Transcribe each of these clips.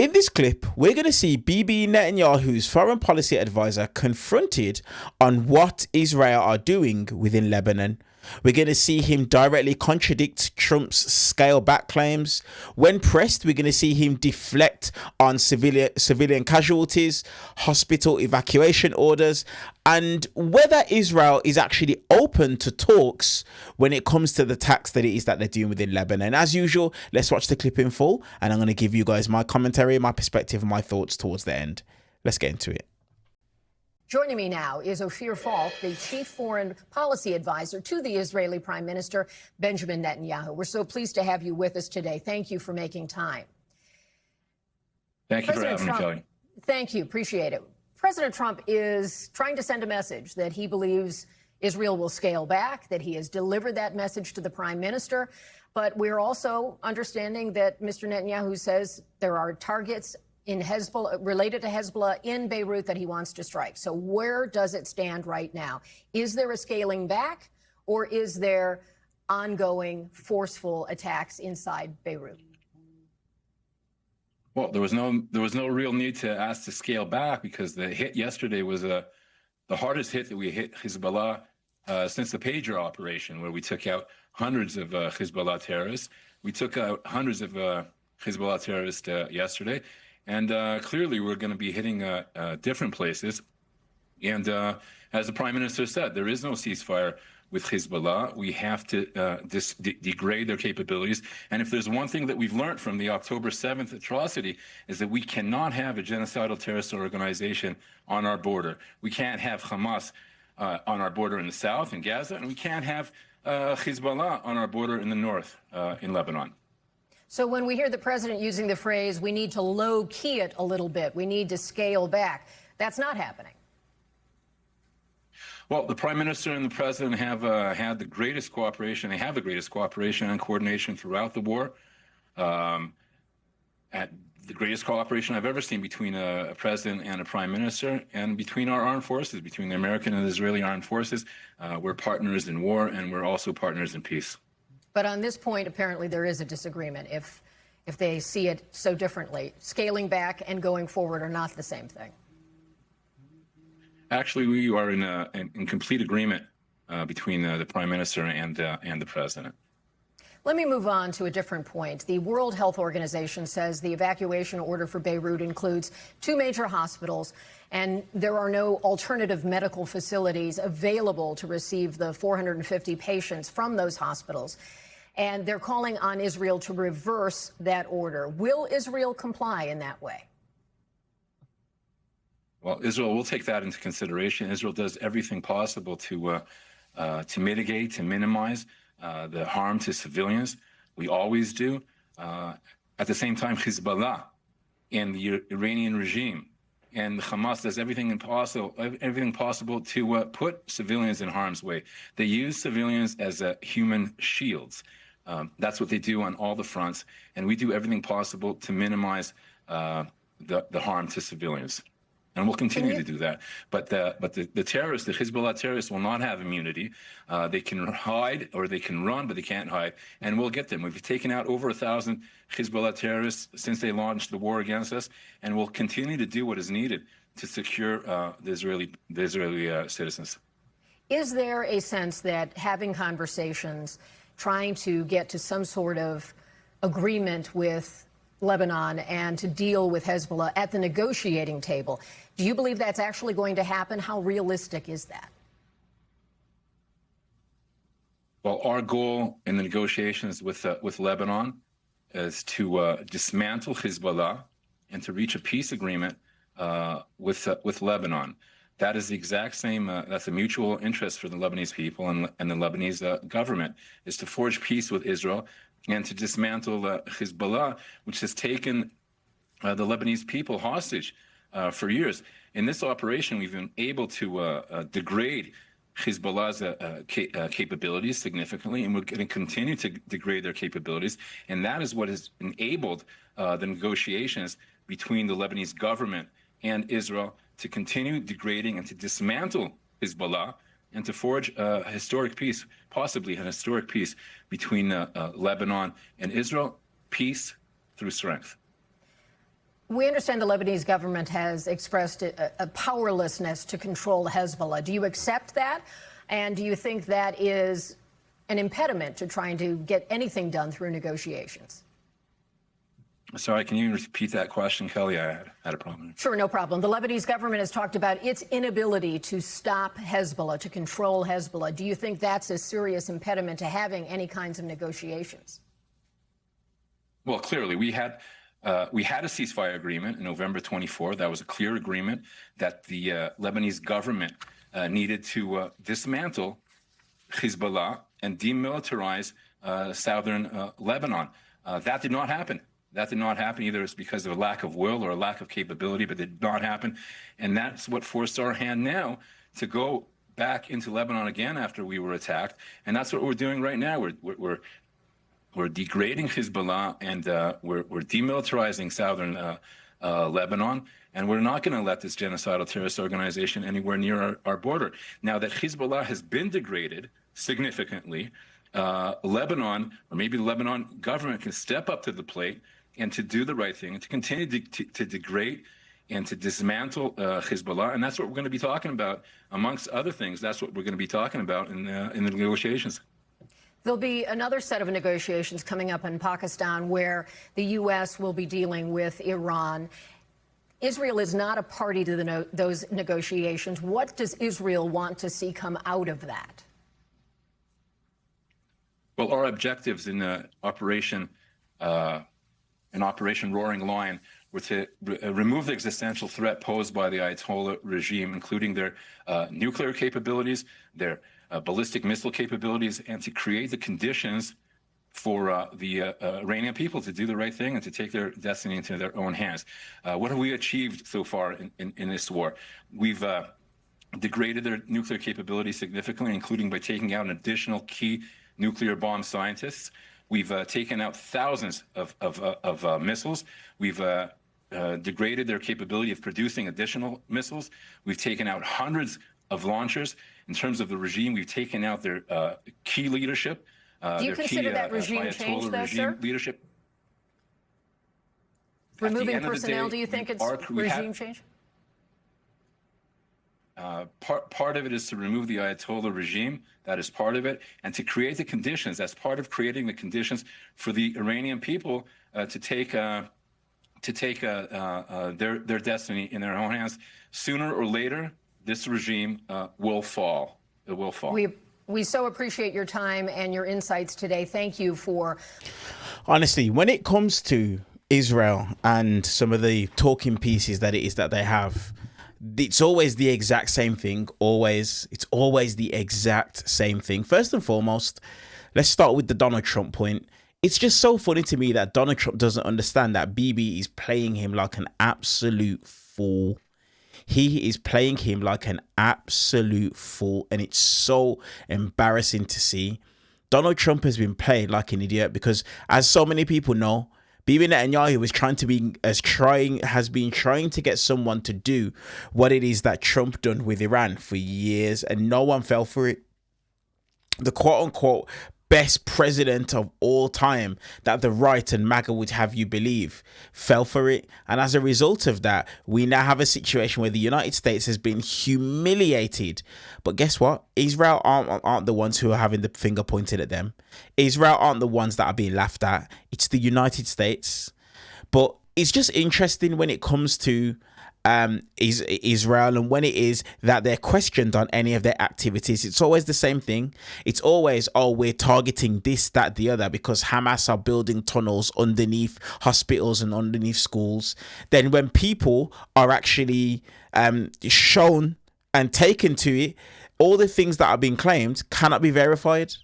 In this clip, we're going to see Bibi Netanyahu's foreign policy advisor confronted on what Israel are doing within Lebanon. We're going to see him directly contradict Trump's scale back claims. When pressed, we're going to see him deflect on civilian casualties, hospital evacuation orders, and whether Israel is actually open to talks when it comes to the attacks that it is that they're doing within Lebanon. As usual, let's watch the clip in full, and I'm going to give you guys my commentary, my perspective, and my thoughts towards the end. Let's get into it. Joining me now is Ofir Falk, the chief foreign policy advisor to the Israeli Prime Minister, Benjamin Netanyahu. We're so pleased to have you with us today. Thank you for making time. Thank you for having me, Kelly. Thank you. Appreciate it. President Trump is trying to send a message that he believes Israel will scale back, that he has delivered that message to the Prime Minister. But we're also understanding that Mr. Netanyahu says there are targets in Hezbollah, related to Hezbollah in Beirut, that he wants to strike. So where does it stand right now? Is there a scaling back, or is there ongoing forceful attacks inside Beirut? Well, there was no real need to ask to scale back, because the hit yesterday was the hardest hit that we hit Hezbollah since the pager operation, where we took out hundreds of Hezbollah terrorists. We took out hundreds of Hezbollah terrorists yesterday. And clearly, we're going to be hitting different places. And as the Prime Minister said, there is no ceasefire with Hezbollah. We have to degrade their capabilities. And if there's one thing that we've learned from the October 7th atrocity, is that we cannot have a genocidal terrorist organization on our border. We can't have Hamas on our border in the south, in Gaza, and we can't have Hezbollah on our border in the north, in Lebanon. So when we hear the president using the phrase, we need to low-key it a little bit, we need to scale back, that's not happening. Well, the Prime Minister and the President have had the greatest cooperation. They have the greatest cooperation and coordination throughout the war. At the greatest cooperation I've ever seen between a President and a Prime Minister, and between our armed forces, between the American and the Israeli armed forces. We're partners in war, and we're also partners in peace. But on this point, apparently there is a disagreement if they see it so differently. Scaling back and going forward are not the same thing. Actually, we are in complete agreement between the Prime Minister and the President. Let me move on to a different point. The World Health Organization says the evacuation order for Beirut includes 2 major hospitals, and there are no alternative medical facilities available to receive the 450 patients from those hospitals. And they're calling on Israel to reverse that order. Will Israel comply in that way? Well, Israel will take that into consideration. Israel does everything possible to mitigate, to minimize the harm to civilians. We always do. At the same time, Hezbollah and the Iranian regime and Hamas does everything possible to put civilians in harm's way. They use civilians as human shields. That's what they do on all the fronts, and we do everything possible to minimize the harm to civilians. And we'll continue to do that. But the terrorists, the Hezbollah terrorists, will not have immunity. They can hide or they can run, but they can't hide. And we'll get them. We've taken out over 1,000 Hezbollah terrorists since they launched the war against us, and we'll continue to do what is needed to secure the Israeli citizens. Is there a sense that having conversations, trying to get to some sort of agreement with Lebanon and to deal with Hezbollah at the negotiating table, do you believe that's actually going to happen? How realistic is that? Well, our goal in the negotiations with Lebanon is to dismantle Hezbollah and to reach a peace agreement with Lebanon. That is the exact same, that's a mutual interest for the Lebanese people and the Lebanese government, is to forge peace with Israel and to dismantle Hezbollah, which has taken the Lebanese people hostage for years. In this operation, we've been able to degrade Hezbollah's capabilities significantly, and we're going to continue to degrade their capabilities. And that is what has enabled the negotiations between the Lebanese government and Israel to continue degrading and to dismantle Hezbollah and to forge a historic peace, possibly an historic peace between Lebanon and Israel, peace through strength. We understand the Lebanese government has expressed a powerlessness to control Hezbollah. Do you accept that? And do you think that is an impediment to trying to get anything done through negotiations? Sorry, can you repeat that question, Kelly? I had a problem. Sure, no problem. The Lebanese government has talked about its inability to stop Hezbollah, to control Hezbollah. Do you think that's a serious impediment to having any kinds of negotiations? Well, clearly, we had a ceasefire agreement in November 24. That was a clear agreement that the Lebanese government needed to dismantle Hezbollah and demilitarize southern Lebanon. That did not happen. That did not happen. Either it's because of a lack of will or a lack of capability, but it did not happen. And that's what forced our hand now to go back into Lebanon again after we were attacked. And that's what we're doing right now. We're degrading Hezbollah, and we're demilitarizing southern Lebanon, and we're not going to let this genocidal terrorist organization anywhere near our border. Now that Hezbollah has been degraded significantly, Lebanon, or maybe the Lebanon government, can step up to the plate and to do the right thing and to continue to degrade and to dismantle Hezbollah. And that's what we're going to be talking about, amongst other things. That's what we're going to be talking about in the negotiations. There'll be another set of negotiations coming up in Pakistan where the U.S. will be dealing with Iran. Israel is not a party to those negotiations. What does Israel want to see come out of that? Well, our objectives in Operation Roaring Lion were to remove the existential threat posed by the Ayatollah regime, including their nuclear capabilities, their ballistic missile capabilities, and to create the conditions for the Iranian people to do the right thing and to take their destiny into their own hands. What have we achieved so far in this war? We've degraded their nuclear capabilities significantly, including by taking out an additional key nuclear bomb scientists. We've taken out thousands of missiles. We've degraded their capability of producing additional missiles. We've taken out hundreds of launchers. In terms of the regime, we've taken out their key leadership. Do you consider that regime change, though, sir? Leadership. Removing personnel, do you think it's regime change? Part of it is to remove the Ayatollah regime. That is part of it, and to create the conditions. That's part of creating the conditions for the Iranian people to take their destiny in their own hands. Sooner or later, this regime will fall. It will fall. We so appreciate your time and your insights today. Thank you for. Honestly, when it comes to Israel and some of the talking pieces that it is that they have, it's always the exact same thing. It's always the exact same thing. First and foremost, let's start with the Donald Trump point. It's just so funny to me that Donald Trump doesn't understand that Bibi is playing him like an absolute fool. He is playing him like an absolute fool, and it's so embarrassing to see. Donald Trump has been played like an idiot because, as so many people know, Bibi Netanyahu has been trying to get someone to do what it is that Trump done with Iran for years, and no one fell for it. The quote-unquote best president of all time that the right and MAGA would have you believe fell for it. And as a result of that, we now have a situation where the United States has been humiliated. But guess what? Israel aren't the ones who are having the finger pointed at them. Israel aren't the ones that are being laughed at. It's the United States. But it's just interesting when it comes to Israel, and when it is that they're questioned on any of their activities, it's always the same thing. It's always, oh, we're targeting this, that, the other because Hamas are building tunnels underneath hospitals and underneath schools. Then when people are actually shown and taken to it, all the things that are being claimed cannot be verified.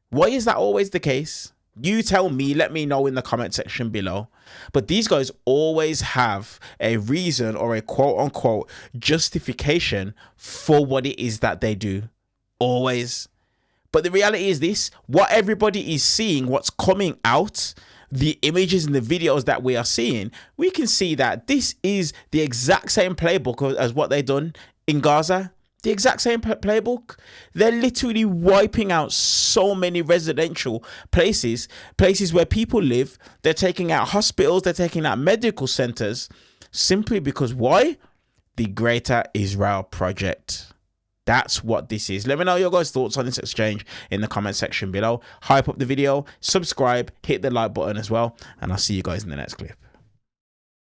Why is that always the case? You tell me, let me know in the comment section below. But these guys always have a reason or a quote unquote justification for what it is that they do. Always. But the reality is this: what everybody is seeing, what's coming out, the images and the videos that we are seeing, we can see that this is the exact same playbook as what they've done in Gaza. The exact same playbook. They're literally wiping out so many residential places where people live. They're taking out hospitals. They're taking out medical centers simply because why? The Greater Israel Project. That's what this is. Let me know your guys' thoughts on this exchange in the comment section below. Hype up the video, subscribe, hit the like button as well, and I'll see you guys in the next clip.